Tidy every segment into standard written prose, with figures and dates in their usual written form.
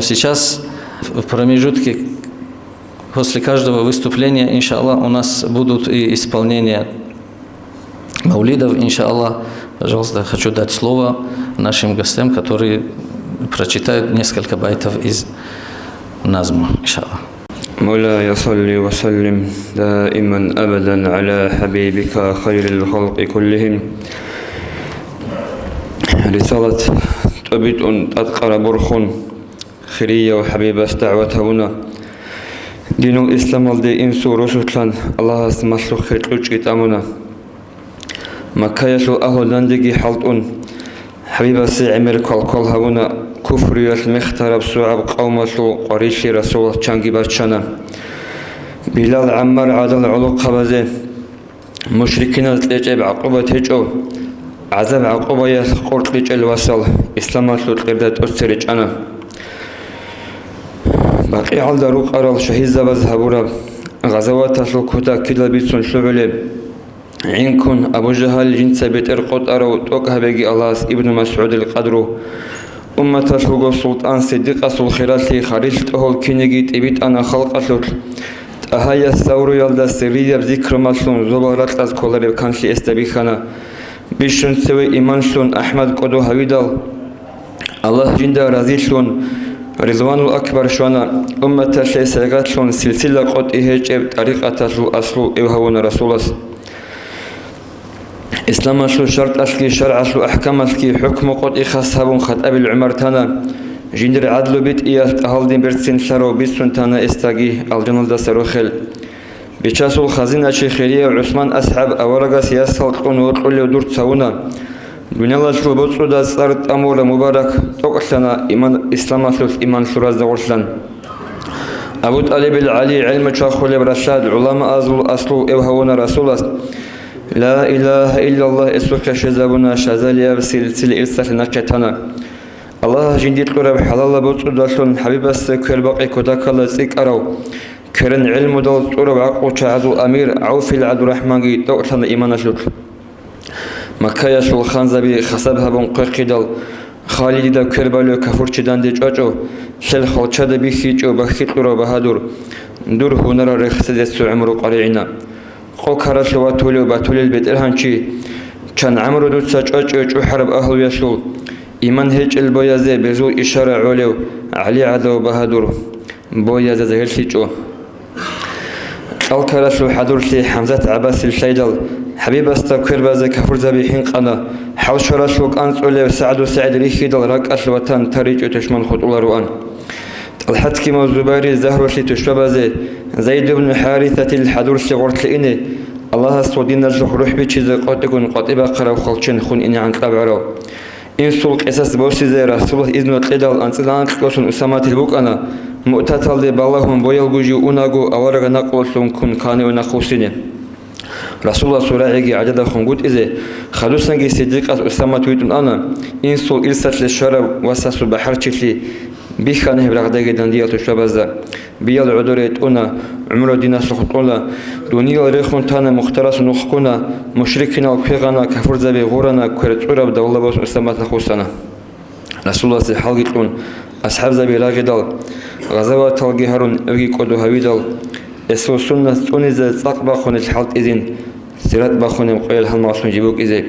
Сейчас в промежутке после каждого выступления, иншаллах, у нас будут и исполнения маулидов, иншаллах. Пожалуйста, хочу дать слово нашим гостям, которые прочитают несколько байтов из назма, иншаллах. مولاي صل وسلم دائما أبدا على حبيبك خير الخلق كلهم. رسالة تبيت أتقر برخون خيرية وحبيبة دعوتهنا دين الإسلام الذي إنسو رسولان الله سمسلو خير تلوشكت أمنا مكة يسو أهل لندقي حلطون حبيبة سيعمل كل هونا كفر المختار بسوعب قوم سو قريشي رسول چانگي برچانا بلال عمر عادل علوق خبزه مشركين التلجب عقوبة تجو عذاب عقوبة يسقورت لجل وصل إسلام سلوت قردت أسرج أنا باقي عالد روق أرال شهيد زبز هبورا غزوات سلو كوتا كدل بيتسون شعولي عينكون أبو جهل جنس بيت إرقود أرو توقها بيجي الله ابن مسعود القدرو أمة سلوغو سلطان صديقة سل خيراتي خارجت أهل كينيجي تبيت أنا خلق سلوت أهايا الثورو يالدا سرية بذكر مسلون زبارات از كولاري كانشي استبيخانا بيشون سوي إيمان شلون أحمد قدو هويدال الله جندا رازي شلون رضوان الأكبر شوانا أمة شي سيغات شلون سلسلة قد إهيج طريقة شلو أصلو إوهونا رسولس إسلام شلو شرط أشكي شرع شلو أحكام أشكي حكم قد إخصابون خط أبي العمر تانا جندر عدلو بيت إياست أهل دين برسين شارو بيسون تانا استاقي الجنال دا سروخل بيشاسو الخزينة شي خيرية وعثمان أسحاب أورغا سياسة القون وطولي ودور تساونا دنيا الله شلو بوصو دا صارت أمور مبارك توقعنا إيمان إسلام شلو إيمان شراز دورشلان أبو طالب العلي علم شاخولي برشاد علماء أصلو إوهونا رسول لا إله إلا الله اسمك شزابنا شزاليا بسلسل إرسال نكتنا الله جنديت قرب حلال بوصو داشون حبيب السكر باقي كوداك الله سيك أرو كرن علم دول قرب عقو شعزو أمير عوف العبد الرحمن توقعنا إيمان شلوك مكة يشل خانزبي خسبها بنقاقي دل خالد دا كربالو كفور چدان دي جاجو شل خلچه دا بيخيجو بخيط قرب بهادور دور هنر رخصة دستو عمرو قريعنا خو كرش واتولي وباتولي البيت الهانشي كان عمرو دوت ساجاجو حرب أهل يشل إيمان هيج البويازي بزو إشارة عليو علي عدو بهادور بويازي زهر سيجو الكرش حضور لي حمزة عباس الشيدل حبيب استكر بازي كفر زبيحين قنا حول شرش وك أنسولي سعد وسعد ريخي دل راك أسلوتان تريج وتشمن خطول روان الحد كما الزباري زهر وشي تشبازي زيد بن حارثة الحضور شغورت لإني الله سودين نجح روح بيشي قاتكون قاتبا قرأ وخلچن خون إني عن كتاب عراو إن سلق إساس بوسي زي رسول الله إذن وطلدال أنسلان كتوسن أسامات البوك أنا مؤتتال دي باللهم بويل بوجي أوناغو أورغ نقوسن كن كاني ونخوسيني رسول الله سورعيجي عدد خنقود إذا خلوصنجي صديقة أسامة تويتون أنا إن سلق إلسات للشرب وساسو بحر تشلي بيخانه برغداجي دندية تشبازا بيال عدوريت أنا عمره دينا سخطولا دونيل ريخون تانا مخترس نخكونا مشركنا وكيغانا كفر زبي غورنا كرتورا بدولة بوس أسامة نخوصنا رسول الله سي حلقتون أصحاب زبي راغدال غزوات تلقي هارون أوغي قدو هاويدال اسو سنة تونيزة تلقبا خون الحلط إذن سيرات باخون مقويل هالمعصون جيبوك إذي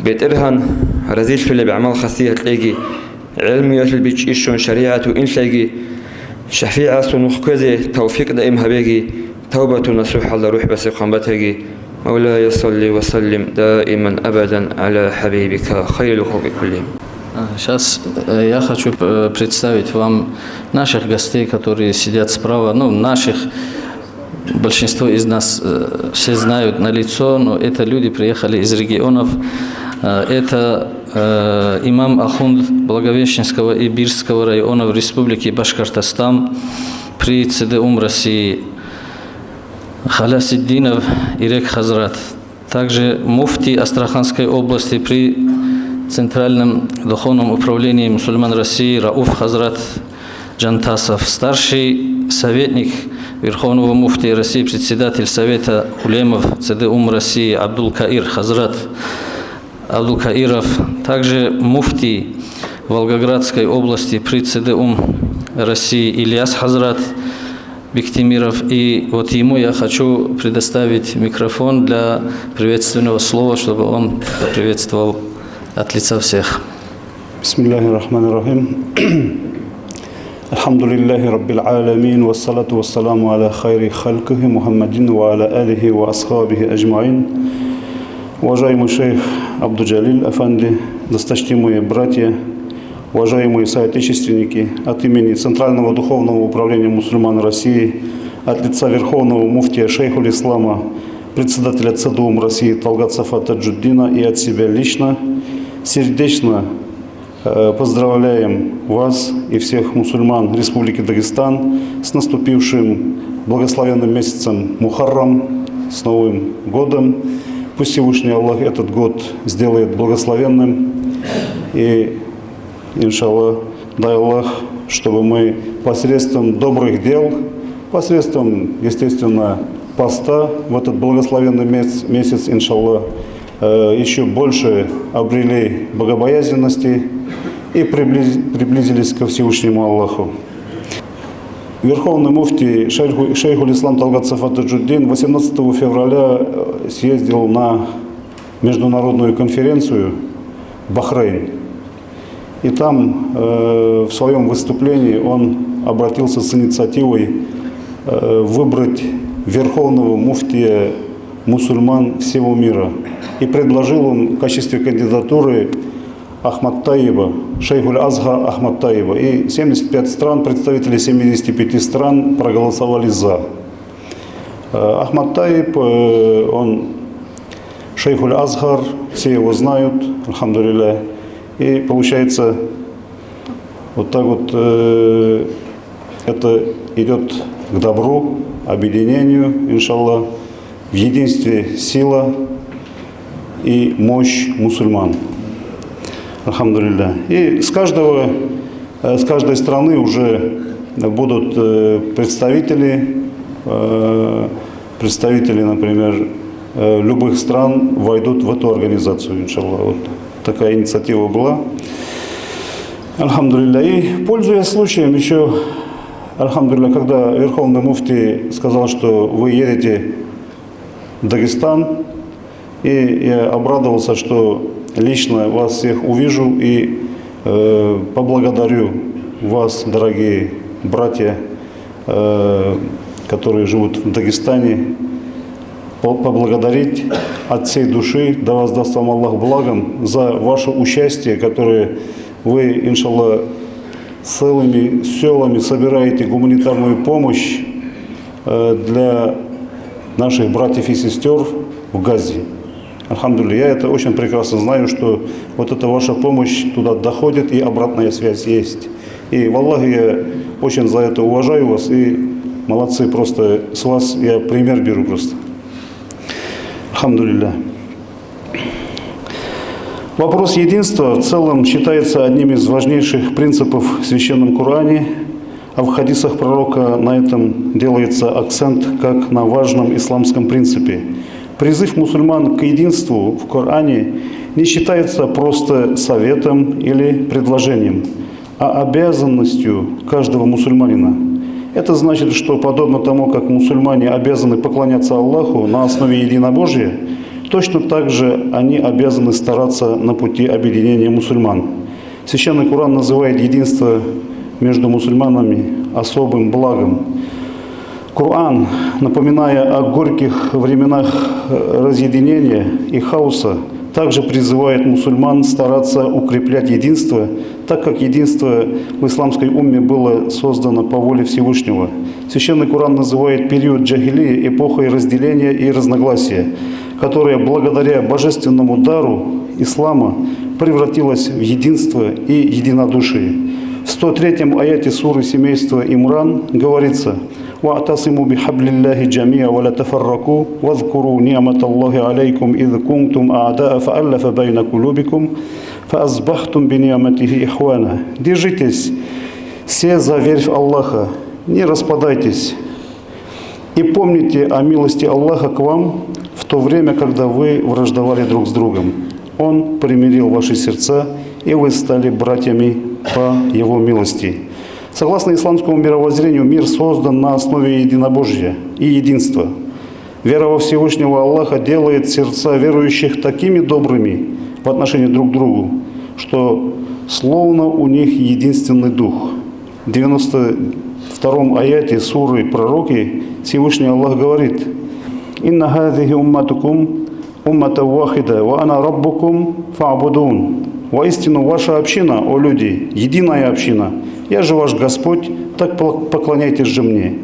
بيت إرهان رزيل شلي بعمال خاصية تلاقي علمي يشل بيش إشون شريعة إن تلاقي شفيعة سنخكوزي توفيق دائم هبيجي توبة نصوح الله روح بس قنبتهجي مولاي صلي وسلم دائما أبدا على حبيبك خير الخلق كلهم. Сейчас я хочу представить вам наших гостей, которые сидят справа. Ну, наших, большинство из нас все знают на лицо, но это люди приехали из регионов. Это имам Ахунд Благовещенского и Бирского районов Республики Башкортостан при ЦДУМ России Халясиддинов Ирек Хазрат. Также муфти Астраханской области при Центральном духовном управлении мусульман России Рауф Хазрат Джантасов, старший советник Верховного муфтия России, председатель Совета улемов ЦДУМ России Абдул Каир Хазрат Абдул Каиров, также муфти Волгоградской области при ЦДУМ России Ильяс Хазрат Бектимиров. И вот ему я хочу предоставить микрофон для приветственного слова, чтобы он приветствовал от лица всех. Бисмиллахи рахмани рахим. Алхамдулиллахи раббил аламин, вассалату вассаламу аля хайри халькихи Мухаммадин ва аля алихи ва асхабихи аджмаин. Уважаемый шейх Абдуджалиль Афанди, досточтимые братья, уважаемые соотечественники, от имени Центрального Духовного Управления мусульман России, от лица Верховного муфтия шейхуль Ислама, председателя ЦДУМ России Талгат Сафа Таджуддина и от себя лично, сердечно поздравляем вас и всех мусульман Республики Дагестан с наступившим благословенным месяцем Мухаррам, с Новым годом. Пусть Всевышний Аллах этот год сделает благословенным. И, иншаллах, дай Аллах, чтобы мы посредством добрых дел, посредством, естественно, поста в этот благословенный месяц, иншаллах, еще больше обрели богобоязненности и приблизились ко Всевышнему Аллаху. Верховный муфтий шейхуль Ислам Талгат Сафа Таджуддин 18 февраля съездил на международную конференцию в Бахрейн. И там в своем выступлении он обратился с инициативой выбрать верховного муфтия мусульман всего мира. И предложил он в качестве кандидатуры Ахмад Таиба, шейхуль Азха Ахмад Таиба. И 75 стран, представители 75 стран проголосовали за. Ахмад Таиб, он шейхуль Азхар, все его знают, альхамдулилля. И получается, вот так вот это идет к добру, объединению, иншаллах, в единстве сила и мощь мусульман. Альхамдулилля. И с каждой страны уже будут представители, например, любых стран войдут в эту организацию, иншаллах. Вот такая инициатива была. Альхамдулилля. И, пользуясь случаем, еще, альхамдулилля, когда Верховный муфтий сказал, что вы едете в Дагестан, и я обрадовался, что лично вас всех увижу и поблагодарю вас, дорогие братья, которые живут в Дагестане, поблагодарить от всей души, да воздаст вам Аллах благом, за ваше участие, которое вы, иншаллах, целыми селами собираете гуманитарную помощь для наших братьев и сестер в Газе. Альхамдулилля, я это очень прекрасно знаю, что вот эта ваша помощь туда доходит и обратная связь есть. И в Аллахе я очень за это уважаю вас и молодцы, просто с вас я пример беру просто. Альхамдулилля. Вопрос единства в целом считается одним из важнейших принципов в Священном Коране, а в хадисах пророка на этом делается акцент как на важном исламском принципе. Призыв мусульман к единству в Коране не считается просто советом или предложением, а обязанностью каждого мусульманина. Это значит, что подобно тому, как мусульмане обязаны поклоняться Аллаху на основе единобожия, точно так же они обязаны стараться на пути объединения мусульман. Священный Коран называет единство между мусульманами особым благом. Коран, напоминая о горьких временах разъединения и хаоса, также призывает мусульман стараться укреплять единство, так как единство в исламской умме было создано по воле Всевышнего. Священный Коран называет период джахилии эпохой разделения и разногласия, которая благодаря божественному дару ислама превратилась в единство и единодушие. В 103-м аяте суры семейства Имран говорится: «Ва'тасиму бихаблиллахи джамиа ва ла тафарраку, вазкуру ни'мата Аллахи алейкум идh кунтум а'да'a фа'аллафа байна кулубикум, фа'азбахтум би ни'матихи ихвана». Держитесь все за верь в Аллаха, не распадайтесь. И помните о милости Аллаха к вам в то время, когда вы враждовали друг с другом. Он примирил ваши сердца, и вы стали братьями по Его милости. Согласно исламскому мировоззрению, мир создан на основе единобожия и единства. Вера во Всевышнего Аллаха делает сердца верующих такими добрыми в отношении друг к другу, что словно у них единственный дух. В 92-м аяте суры Пророки Всевышний Аллах говорит: «Инна хазихи умматукум уммата вахида, ва ана раббукум фа'будун». Воистину, ваша община, о люди, единая община. Я же ваш Господь, так поклоняйтесь же мне.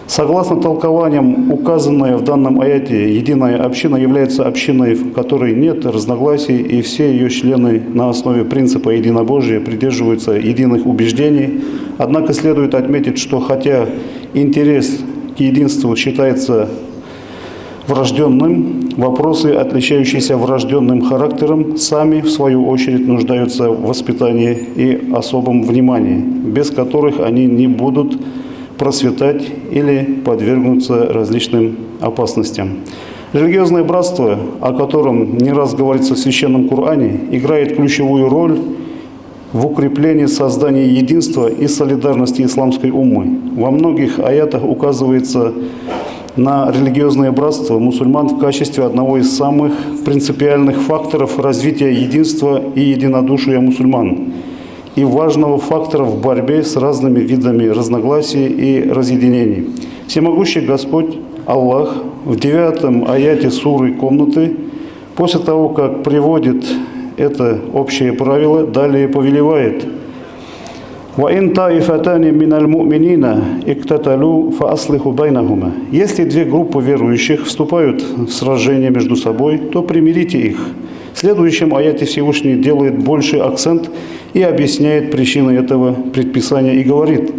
Согласно толкованиям, указанная в данном аяте, единая община является общиной, в которой нет разногласий, и все ее члены на основе принципа единобожия придерживаются единых убеждений. Однако следует отметить, что хотя интерес к единству считается врожденным, вопросы, отличающиеся врожденным характером, сами, в свою очередь, нуждаются в воспитании и особом внимании, без которых они не будут процветать или подвергнуться различным опасностям. Религиозное братство, о котором не раз говорится в Священном Коране, играет ключевую роль в укреплении создания единства и солидарности исламской уммы. Во многих аятах указывается на религиозное братство мусульман в качестве одного из самых принципиальных факторов развития единства и единодушия мусульман и важного фактора в борьбе с разными видами разногласий и разъединений. Всемогущий Господь Аллах в 9-м аяте суры «Комнаты» после того, как приводит это общее правило, далее повелевает: «Ваин таифатани миналь му'минина иктаталу фааслиху байнахума». Если две группы верующих вступают в сражение между собой, то примирите их. В следующем аяте Всевышний делает больший акцент и объясняет причины этого предписания и говорит: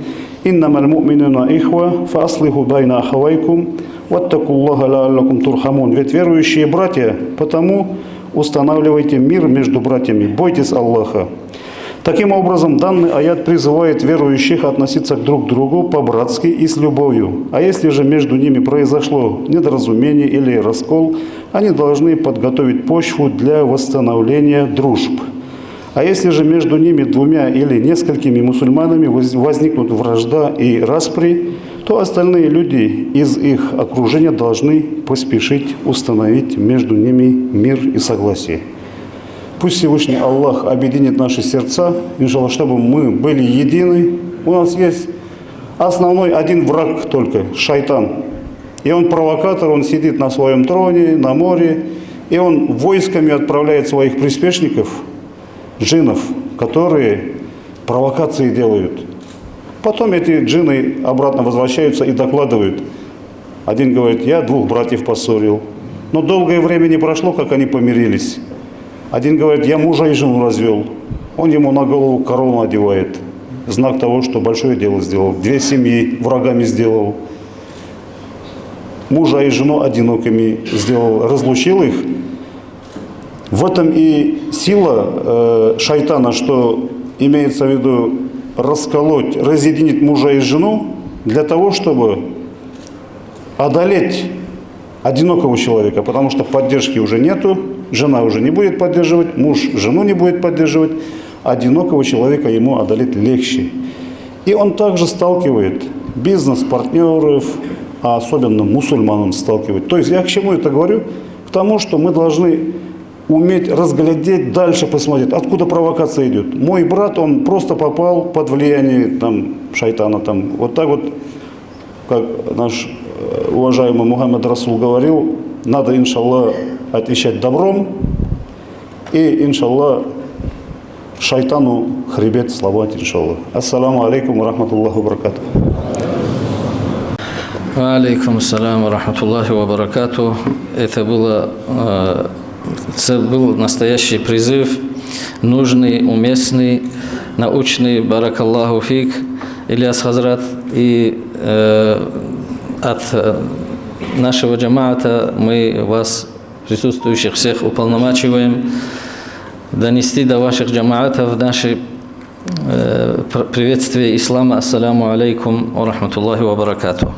«Иннамаль му'минуна ихва фааслиху байна ахавайкум ваттакуллаха лааллакум турхамун». Ведь верующие братья, потому устанавливайте мир между братьями, бойтесь Аллаха. Таким образом, данный аят призывает верующих относиться друг к другу по-братски и с любовью. А если же между ними произошло недоразумение или раскол, они должны подготовить почву для восстановления дружб. А если же между ними двумя или несколькими мусульманами возникнут вражда и распри, то остальные люди из их окружения должны поспешить установить между ними мир и согласие. Пусть Всевышний Аллах объединит наши сердца, иншаллах, чтобы мы были едины. У нас есть основной один враг только – шайтан. И он провокатор, он сидит на своем троне, на море, и он войсками отправляет своих приспешников, джиннов, которые провокации делают. Потом эти джинны обратно возвращаются и докладывают. Один говорит: я двух братьев поссорил. Но долгое время не прошло, как они помирились. Один говорит: я мужа и жену развел. Он ему на голову корону одевает. Знак того, что большое дело сделал. Две семьи врагами сделал. Мужа и жену одинокими сделал. Разлучил их. В этом и сила шайтана, что имеется в виду расколоть, разъединить мужа и жену для того, чтобы одолеть одинокого человека, потому что поддержки уже нету, жена уже не будет поддерживать, муж жену не будет поддерживать, одинокого человека ему одолеть легче. И он также сталкивает бизнес-партнеров, а особенно мусульман он сталкивает. То есть я к чему это говорю? К тому, что мы должны уметь разглядеть, дальше посмотреть, откуда провокация идет. Мой брат, он просто попал под влияние там, шайтана. Там. Вот так вот, как наш уважаемый Мухаммад Расул говорил, надо, иншаллах, отвечать добром и, иншаллах, шайтану хребет сломать, иншаллах. Ассаламу алейкум ва рахматуллахи ва баракату. Алейкум ассалам ва рахматуллахи ва баракату. Это был настоящий призыв, нужный, уместный, научный. Баракаллаху фик, Ильяс Хазрат. И от нашего джамаата мы вас, присутствующих всех, уполномачиваем донести до ваших джамаатов наши приветствия ислама. Ассаламу алейкум ва рахматуллахи ва баракату.